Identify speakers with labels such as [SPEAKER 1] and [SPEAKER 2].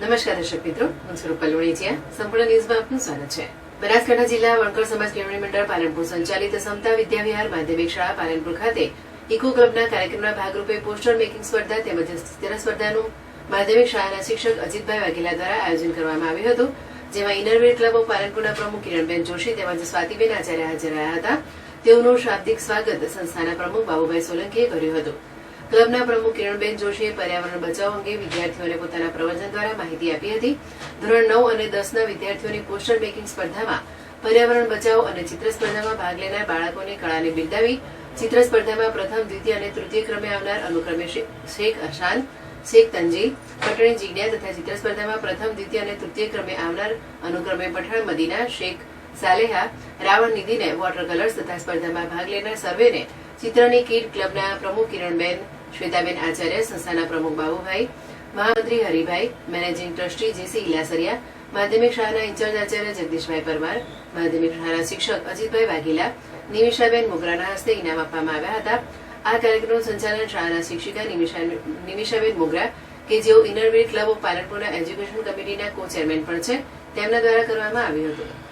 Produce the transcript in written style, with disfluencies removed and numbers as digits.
[SPEAKER 1] નમસ્કાર દર્શક મિત્રો, હું સ્વરૂપ પલોણીજીયા. સંપૂર્ણ ન્યૂઝમાં આપનું સ્વાગત છે. બનાસકાંઠા જિલ્લા વણકર સમાજ કેળવણી મંડળ પાલનપુર સંચાલિત સમતા વિદ્યાવિહાર માધ્યમિક શાળા પાલનપુર ખાતે ઇકો ક્લબના કાર્યક્રમના ભાગરૂપે પોસ્ટર મેકિંગ સ્પર્ધા તેમજ ચિત્ર સ્પર્ધાનું માધ્યમિક શાળાના શિક્ષક અજીતભાઈ વાઘેલા દ્વારા આયોજન કરવામાં આવ્યું હતું, જેમાં ઇનરવેર ક્લબ ઓફ પાલનપુરના પ્રમુખ કિરણબેન જોશી તેમજ સ્વાતિબેન આચાર્ય હાજર રહ્યા હતા. તેઓનું શાબ્દિક સ્વાગત સંસ્થાના પ્રમુખ બાબુભાઈ સોલંકીએ કર્યું હતું. ક્લબના પ્રમુખ કિરણબેન જોશીએ પર્યાવરણ બચાવ અંગે વિદ્યાર્થીઓને પોતાના પ્રવચન દ્વારા માહિતી આપી હતી. ધોરણ 9 અને 10ના વિદ્યાર્થીઓની પોસ્ટર મેકિંગ સ્પર્ધામાં પર્યાવરણ બચાવ અને ચિત્ર સ્પર્ધામાં ભાગ લેનાર બાળકોની કળાને બિરદાવી ચિત્ર સ્પર્ધામાં પ્રથમ, દ્વિતીય અને તૃતીય ક્રમે આવનાર અનુક્રમે શેખ અશાન, શેખ તંજીલ, પટણી જીગ્યા તથા ચિત્ર સ્પર્ધામાં પ્રથમ, દ્વિતીય અને તૃતીય ક્રમે આવનાર અનુક્રમે પઠાણ મદીના, શેખ સાલેહા, રાવણ નિધિને વોટર કલર્સ તથા સ્પર્ધામાં ભાગ લેનાર સર્વેને ચિત્રની કીટ ક્લબના પ્રમુખ કિરણબેન, શ્વેતાબેન આચાર્ય, સંસ્થાના પ્રમુખ બાબુભાઈ, મહામંત્રી હરિભાઈ, મેનેજિંગ ટ્રસ્ટી જેસી ઇલાસરિયા, માધ્યમિક શાળાના ઇન્ચાર્જ આચાર્ય જગદીશભાઈ પરમાર, માધ્યમિક શાળાના શિક્ષક અજીતભાઈ વાઘેલા, નિમિષાબેન મોગરાના હસ્તે ઇનામ આપવામાં આવ્યા હતા. આ કાર્યક્રમનું સંચાલન શાળાના શિક્ષિકા નિમિષાબેન મોગરા, કે જેઓ ઇનરવેર ક્લબ ઓફ પાલનપુરના એજ્યુકેશન કમિટીના કો ચેરમેન પણ છે, તેમના દ્વારા કરવામાં આવ્યું હતું.